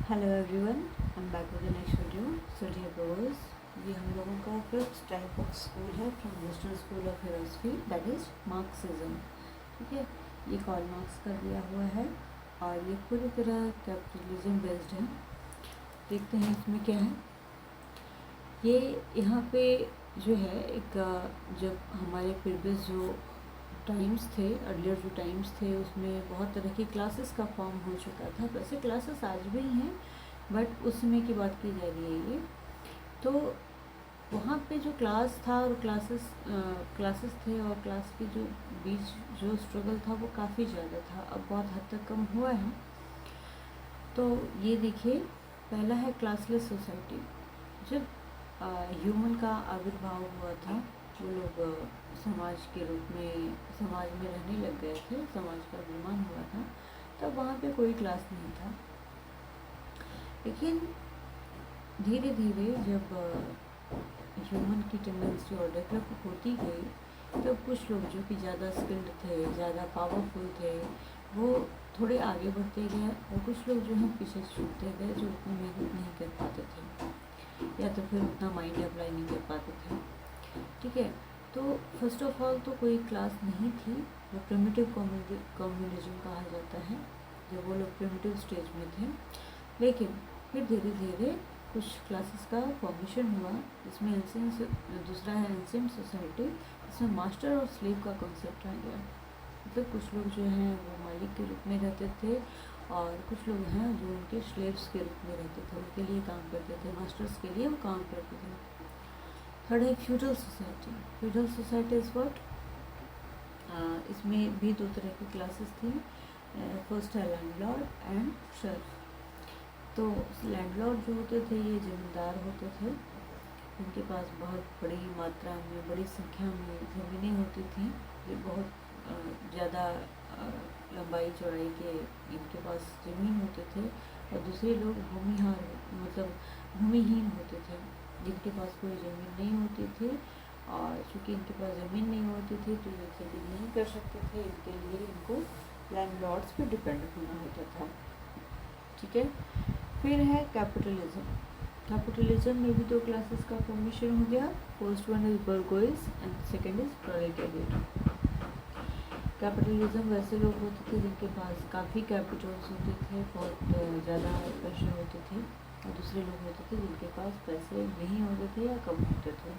Hello everyone, I am back with the next video. So dear browsers, ये हम लोगों का फिफ्थ टाइप ऑफ स्कूल है from western school of philosophy, that is Marxism. ठीक है, ये कॉल मार्क्स का दिया हुआ है और ये पूरी तरह कैपिटलिज्म बेस्ड है। देखते हैं इसमें क्या है। ये यहाँ पे जो है एक जब हमारे प्रीवियस जो टाइम्स थे, अर्लियर जो टाइम्स थे, उसमें बहुत तरह की क्लासेस का फॉर्म हो चुका था। वैसे क्लासेस आज भी हैं, बट उस समय की बात की जा रही है ये। तो वहाँ पे जो क्लास था और क्लासेस थे और क्लास के जो बीच जो स्ट्रगल था वो काफ़ी ज़्यादा था। अब बहुत हद तक कम हुआ है। तो ये देखिए, पहला है क्लासलेस सोसाइटी। जब ह्यूमन का आविर्भाव हुआ था, वो लोग समाज के रूप में समाज में रहने लग गए थे, समाज का निर्माण हुआ था, तब वहाँ पे कोई क्लास नहीं था। लेकिन धीरे धीरे जब ह्यूमन की टेंडेंसी और डेवलप होती गई, तब कुछ लोग जो कि ज़्यादा स्किल्ड थे, ज़्यादा पावरफुल थे, वो थोड़े आगे बढ़ते गए और कुछ लोग जो हैं पीछे छूटते गए, जो उतनी मेहनत नहीं कर पाते थे या तो फिर उतना माइंड अप्लाई नहीं कर पाते थे। ठीक है, तो फर्स्ट ऑफ ऑल तो कोई क्लास नहीं थी, वो प्रिमिटिव कम्युनिज्म कहा जाता है, जब वो लोग प्रिमिटिव स्टेज में थे। लेकिन फिर धीरे धीरे कुछ क्लासेस का फॉर्मेशन हुआ, जिसमें दूसरा है एंशिएंट सोसाइटी, जिसमें मास्टर और स्लेव का कॉन्सेप्ट आ गया। मतलब कुछ लोग जो हैं वो मालिक के रूप में रहते थे और कुछ लोग हैं जो उनके स्लेव्स के रूप में रहते थे, उनके लिए काम करते थे, मास्टर्स के लिए वो काम करते थे। थर्ड है feudal society. Feudal society is what, इसमें भी दो तरह की क्लासेस थी। फर्स्ट है लैंडलॉर्ड एंड सर्फ। तो लैंडलॉर्ड जो होते थे, ये ज़मींदार होते थे, इनके पास बहुत बड़ी मात्रा में, बड़ी संख्या में ज़मीनें होती थी। ये बहुत ज़्यादा लंबाई चौड़ाई के इनके पास ज़मीन होते थे। और दूसरे लोग भूमिहीन होते थे, जिनके पास कोई ज़मीन नहीं होती थी। और चूँकि इनके पास ज़मीन नहीं होती थी तो ये खेती नहीं कर सकते थे, इनके लिए इनको लैंडलॉर्ड्स पे डिपेंड होना होता था। ठीक है, फिर है कैपिटलिज्म। कैपिटलिज्म में भी दो क्लासेस का फॉर्मेशन हो गया। First one is bourgeoisie and second is proletariat. Capitalism वैसे लोग होते थे जिनके पास काफ़ी कैपिटल्स होते थे, बहुत ज़्यादा पैसे होते थे, और दूसरे लोग होते थे जिनके पास पैसे नहीं होते थे या कम होते थे।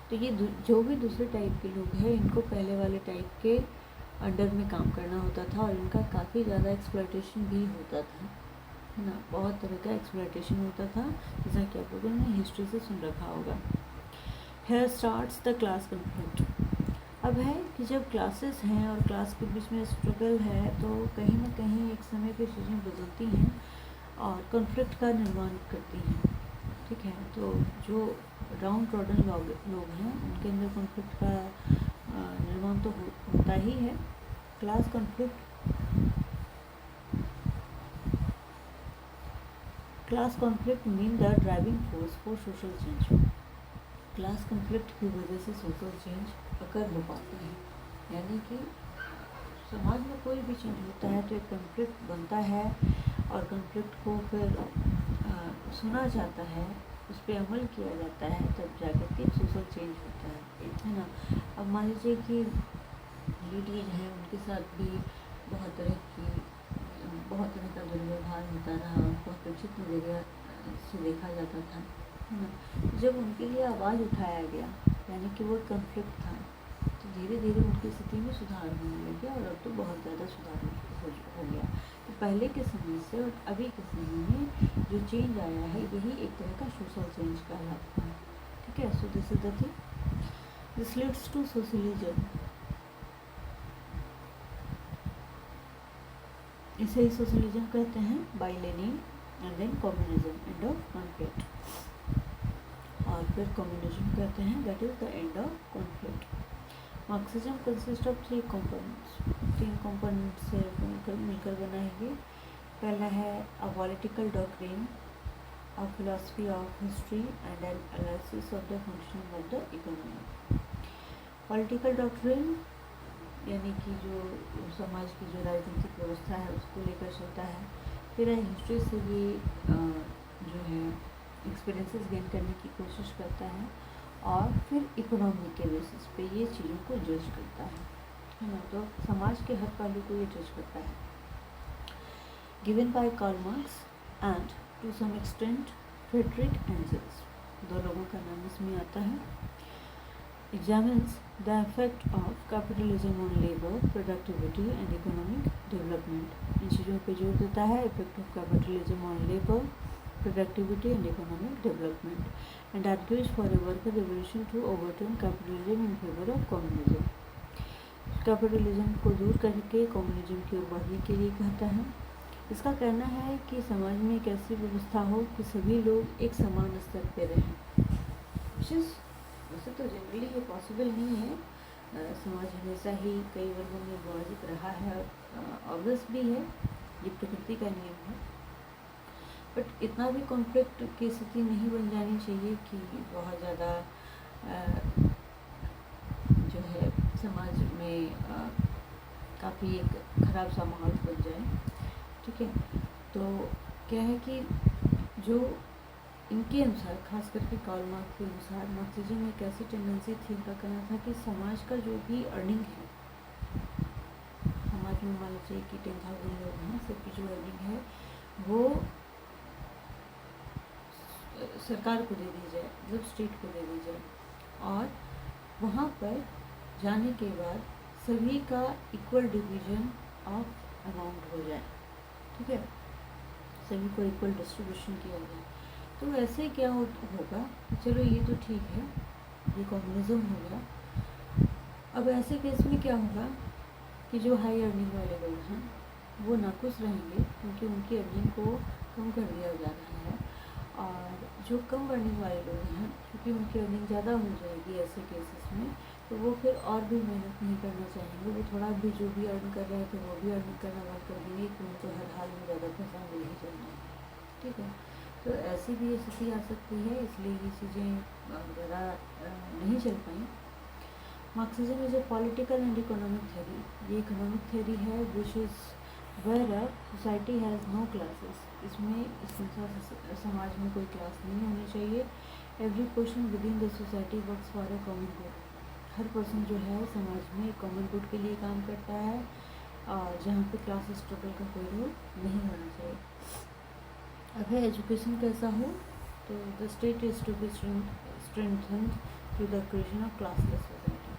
तो ये जो भी दूसरे टाइप के लोग हैं, इनको पहले वाले टाइप के अंडर में काम करना होता था और इनका काफ़ी ज़्यादा एक्सप्लॉयटेशन भी होता था, है ना। बहुत तरह का एक्सप्लॉयटेशन होता था, जैसा कि आप लोगों ने हिस्ट्री से सुन रखा होगा। Here starts the class conflict. अब है कि जब क्लासेस हैं और क्लास के बीच में स्ट्रगल है, तो कहीं ना कहीं एक समय पे चीज़ें बदलती हैं और कॉन्फ्लिक्ट का निर्माण करती हैं। ठीक है, तो जो डाउन ट्रॉडन लोग हैं, उनके अंदर कॉन्फ्लिक्ट का निर्माण तो होता ही है। Class conflict mean the driving force for social change. Class conflict की वजह से सोशल चेंज अकर हो पाते हैं, यानी कि समाज में कोई भी चेंज होता है तो एक कॉन्फ्लिक्ट बनता है और कॉन्फ्लिक्ट को फिर सुना जाता है, उस पर अमल किया जाता है, तब जाकर के सोशल चेंज होता है ना। अब मान लीजिए कि लीडीज हैं, उनके साथ भी बहुत तरह का दुर्व्यवहार होता रहा, बहुत उचित नजरिया से देखा जाता था, है ना। जब उनके लिए आवाज़ उठाया गया, यानी कि वो कॉन्फ्लिक्ट था, तो धीरे धीरे उनकी स्थिति में सुधार होने लग गया और अब तो बहुत ज़्यादा सुधार हो गया। तो पहले के समय से और अभी के समय में जो चेंज आया है, यही एक तरह का सोशल चेंज कहलाता है। ठीक है, so this is the thing, this leads to socialism. इसे ही सोशलिज्म कहते हैं, by Lenin, and then communism, end of conflict. और फिर कम्युनिज्म कहते हैं, that is the end of conflict. Marxism consist of three components. तीन कंपोनेंट से मिलकर बना है ये। पहला है a political doctrine, a philosophy of history and an analysis of the functioning of the economy. Political doctrine यानी कि जो समाज की जो राजनीतिक व्यवस्था है उसको लेकर चलता है। फिर हिस्ट्री से ये जो है एक्सपीरियंसेस गेन करने की कोशिश करता है और फिर इकोनॉमी के बेसिस पे ये चीज़ों को जज करता है ना। तो समाज के हर पहलू को ये जज करता है। Given by Karl Marx and to some extent Friedrich Engels, दो लोगों का नाम इसमें आता है। Examines the effect of capitalism on labour, productivity and economic development, इन चीज़ों पे जोर देता है। Effect of capitalism on labour, productivity and economic development, and argues for a worker revolution to overturn capitalism in favor of communism. Capitalism को दूर करके communism की ओर बढ़ने के लिए कहता है। इसका कहना है कि समाज में एक ऐसी व्यवस्था हो कि सभी लोग एक समान स्तर पर रहें। वैसे तो जनरली ये पॉसिबल नहीं है। समाज हमेशा ही कई वर्गों में विभाजित रहा है और ऑब्वियस भी है, ये प्रकृति का नियम है। बट इतना भी कॉन्फ्लिक्ट की स्थिति नहीं बन जानी चाहिए कि बहुत ज़्यादा जो है समाज में काफ़ी एक ख़राब सा माहौल बन जाए। ठीक है, तो क्या है कि जो इनके अनुसार, खास करके कार्ल मार्क्स के अनुसार, मार्क्सिज्म में एक ऐसी टेंडेंसी थी, इनका कहना था कि समाज का जो भी अर्निंग है, समाज में मान लीजिए कि 10,000 लोग हैं, सबकी जो अर्निंग है वो सरकार को दे दी जाए, मतलब स्टेट को दे दी जाए, और वहाँ पर जाने के बाद सभी का इक्वल डिवीजन ऑफ अमाउंट हो जाए। ठीक है, सभी को इक्वल डिस्ट्रीब्यूशन किया जाए। तो ऐसे क्या होगा, चलो ये तो ठीक है, ये कम्युनिज्म हो गया। अब ऐसे केस में क्या होगा कि जो हाई अर्निंग वाले लोग हैं वो नाखुश रहेंगे क्योंकि उनकी अर्निंग को कम कर दिया जा रहा है, और जो कम अर्निंग वाले लोग हैं क्योंकि उनकी अर्निंग ज़्यादा हो जाएगी ऐसे केसेस में, तो वो फिर और भी मेहनत नहीं करना चाहेंगे। वो थोड़ा भी जो भी अर्न कर रहे थे वो भी अर्न करना बंद कर देंगे कि उनको हर हाल में ज़्यादा पैसा मिल ही जाना है। ठीक है, तो ऐसी भी स्थिति आ सकती है, इसलिए ये चीज़ें ज़्यादा नहीं चल पाई। Marxism is a political and economic theory, ये इकोनॉमिक थ्योरी है which is where society has no classes, इसमें इस समाज में कोई क्लास नहीं होनी चाहिए। Every person within the society works for a common good, हर पर्सन जो है समाज में कॉमन गुड के लिए काम करता है, और जहाँ पे क्लास स्ट्रगल का कोई रोल नहीं होना चाहिए। अगर एजुकेशन कैसा हो, तो the state is to be strengthened through the creation of classless society,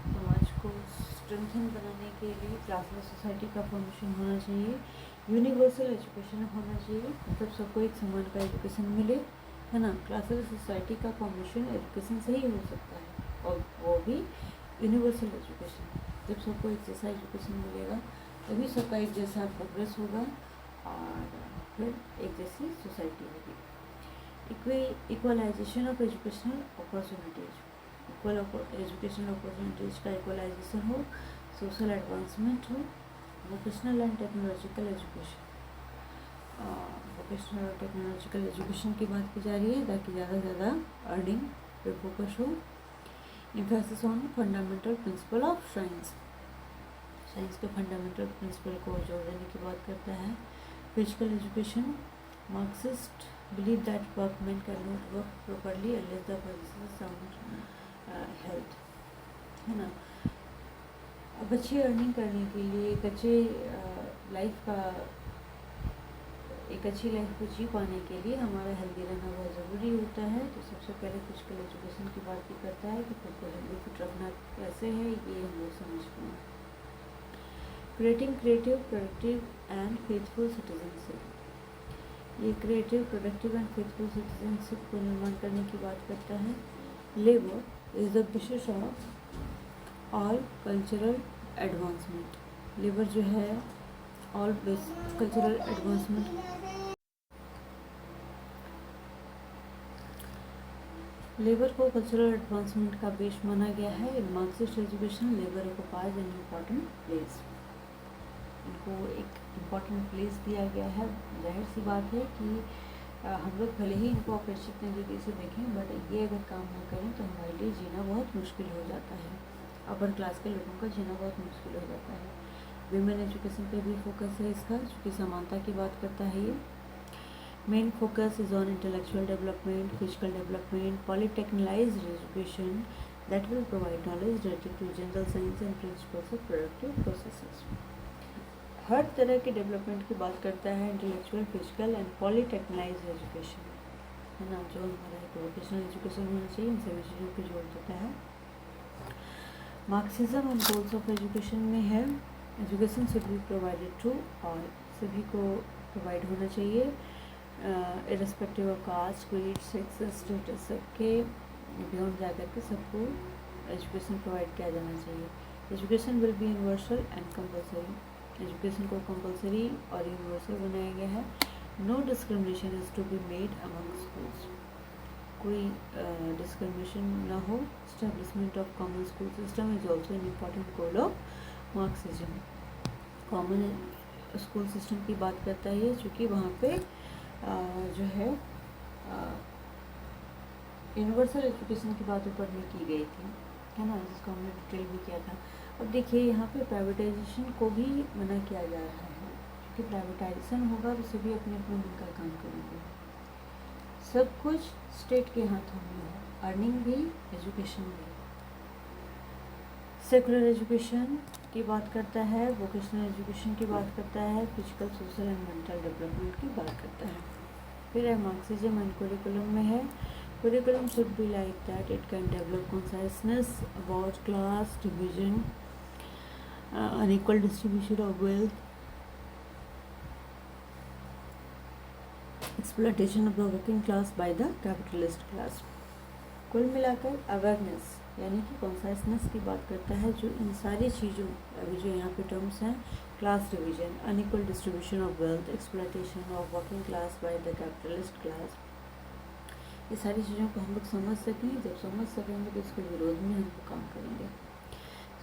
समाज को स्ट्रेंथन बनाने के लिए क्लासलेस सोसाइटी का फॉर्मेशन होना चाहिए। यूनिवर्सल एजुकेशन होना चाहिए, मतलब सबको एक समान का एजुकेशन मिले, है ना। क्लासलेस सोसाइटी का फॉर्मेशन एजुकेशन से ही हो सकता है, और वो भी यूनिवर्सल एजुकेशन। जब सबको एक जैसा एजुकेशन मिलेगा तभी सबका एक जैसा प्रोग्रेस होगा और फिर एक जैसी सोसाइटी होगी। Equalisation of educational opportunities, equal educational opportunities का इक्वलाइजेशन हो, सोशल एडवांसमेंट हो, vocational and technological education, vocational और टेक्नोलॉजिकल एजुकेशन की बात की जा रही है ताकि ज़्यादा से ज़्यादा अर्निंग पे फोकस हो। Emphasis on fundamental principle of science, science के फंडामेंटल प्रिंसिपल को जोड़ देने की बात करता है। Physical education, Marxist believe that workman can not work properly unless the possesses sound health, है ना। अब अच्छी अर्निंग करने के लिए एक अच्छे लाइफ का, एक अच्छी लाइफ को जी पाने के लिए हमारा हेल्दी रहना बहुत ज़रूरी होता है। तो सबसे पहले फिजिकल एजुकेशन की बात भी करता है कि खुद को हेल्दी फिट रखना कैसे है, ये हम लोग समझते हैं। Creating creative, productive and faithful citizenship, ये creative, productive and faithful citizenship को निर्माण करने की बात करता है। Labour is the basis of all cultural advancement, labour जो है ऑल कल्चरल एडवांसमेंट, लेबर को कल्चरल एडवांसमेंट का बेस माना गया है। In Marxist education labour occupies an important place, इनको एक इम्पॉर्टेंट प्लेस दिया गया है। जाहिर सी बात है कि हम लोग भले ही इनको अपेक्षित नज़रिए से देखें, बट ये अगर काम ना करें तो हमारे लिए जीना बहुत मुश्किल हो जाता है, अपर क्लास के लोगों का जीना बहुत मुश्किल हो जाता है। विमेन एजुकेशन पे भी फोकस है इसका, चूँकि समानता की बात करता है ये। Main focus is on intellectual development, physical development, polytechnicalized education that will provide knowledge related to general science and principles of productive processes. हर तरह के डेवलपमेंट की बात करता है intellectual, physical and polytechnicalized education, है ना, जो हमारा एक वोकेशनल एजुकेशन होना चाहिए, इन सभी चीज़ों पर जोर देता है। Marxism and goals of education में है education should be provided to all, सभी को प्रोवाइड होना चाहिए, irrespective of caste, creed, sex, status, सबके बियॉन्ड जाकर के सबको एजुकेशन प्रोवाइड किया जाना चाहिए। Education will be universal and compulsory, education को कंपलसरी और यूनिवर्सल बनाया गया है। No discrimination is to be made among schools, कोई डिस्क्रिमिनेशन ना हो। Establishment of common school system is also an important goal of Marxism. Common school system की बात करता है, चूँकि वहाँ पे जो है यूनिवर्सल एजुकेशन की बात ऊपर में की गई थी, है ना, जिसको हमने डिटेल भी किया था। अब देखिए यहाँ पे प्राइवेटाइजेशन को भी मना किया जा रहा है, क्योंकि प्राइवेटाइजेशन होगा तो सभी अपने अपने मन का काम करेंगे, सब कुछ स्टेट के हाथों में है, अर्निंग भी, एजुकेशन भी। सेकुलर एजुकेशन की बात करता है, वोकेशनल एजुकेशन की बात करता है, physical, social and mental development की बात करता है। फिर है मार्क्सिज्म एंड करिकुलम में है curriculum should be like that it can develop consciousness about class division, unequal distribution of wealth, exploitation of the working class by the capitalist class। कुल मिलाकर अवेयरनेस यानी कि कॉन्शियसनेस की बात करता है, जो इन सारी चीज़ों, अभी जो यहाँ पे टर्म्स हैं, class division, unequal distribution of wealth, exploitation of working class by the capitalist class, ये सारी चीज़ों को हम लोग समझ सकें। जब समझ सकेंगे तो इसके विरोध में हम लोग काम करेंगे।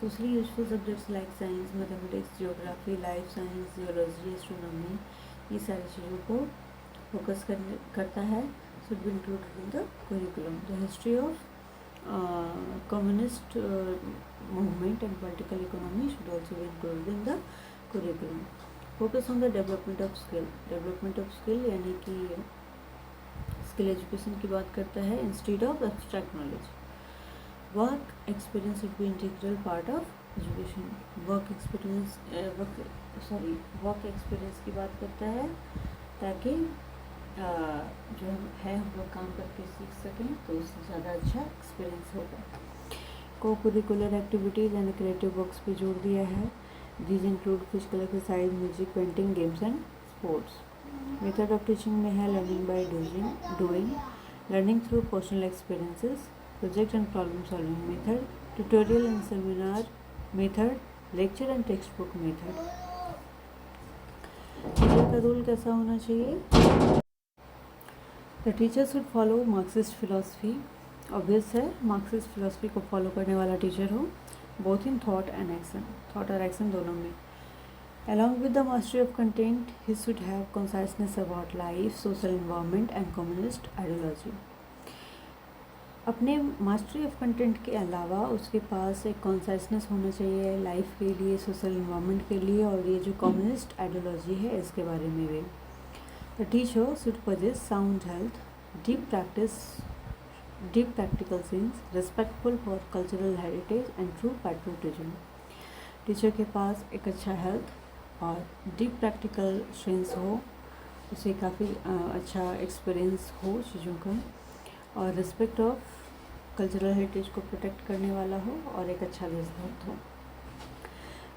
Socially useful subjects like science, mathematics, geography, life science, geology, astronomy, ये सारी चीज़ों को फोकस करता है। Should be included in the curriculum. The history of communist movement and political economy should also be included in the curriculum. Focus on the development of skill, development of skill यानी कि skill education की बात करता है instead of abstract knowledge. Work experience should be integral part of education. Work experience की बात करता है ताकि जो है हम लोग काम करके सीख सकें, तो उससे ज़्यादा अच्छा एक्सपीरियंस होगा। को curricular activities and creative works पे जोड़ दिया है। These include physical exercise, music, painting, games and sports. Method of teaching में है learning by doing, learning through personal experiences, project and problem solving method, tutorial and seminar method, lecture and text book method. Teacher का role कैसा होना चाहिए? The teacher should follow Marxist philosophy. Obvious है, Marxist philosophy को follow करने वाला teacher हो, both in thought and action, thought और एक्शन दोनों में। Along with the mastery of content, he should have consciousness about life, social environment and communist ideology। अपने mastery of content के अलावा उसके पास एक कॉन्शियसनेस होना चाहिए लाइफ के लिए, सोशल इन्वायरमेंट के लिए, और ये जो कम्युनिस्ट आइडियोलॉजी है इसके बारे में भी। The teacher should possess sound health, deep practical sense, respectful for cultural heritage and true patriotism। Teacher के पास एक अच्छा हेल्थ और डीप प्रैक्टिकल सेंस हो, उसे काफ़ी अच्छा एक्सपीरियंस हो चीज़ों का, और रिस्पेक्ट ऑफ कल्चरल हेरिटेज को प्रोटेक्ट करने वाला हो, और एक अच्छा देशभक्त हो।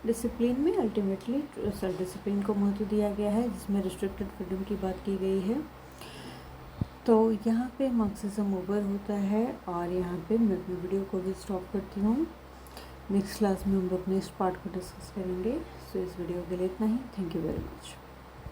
डिसिप्लिन में अल्टीमेटली सेल्फ डिसिप्लिन को महत्व दिया गया है, जिसमें रिस्ट्रिक्टेड फ्रीडम की बात की गई है। तो यहाँ पे मार्क्सिज्म ओवर होता है, और यहाँ पे मैं अपनी वीडियो को भी स्टॉप करती हूँ। नेक्स्ट क्लास में हम लोग नेक्स्ट पार्ट को डिस्कस करेंगे। सो इस वीडियो के लिए इतना ही। Thank you very much.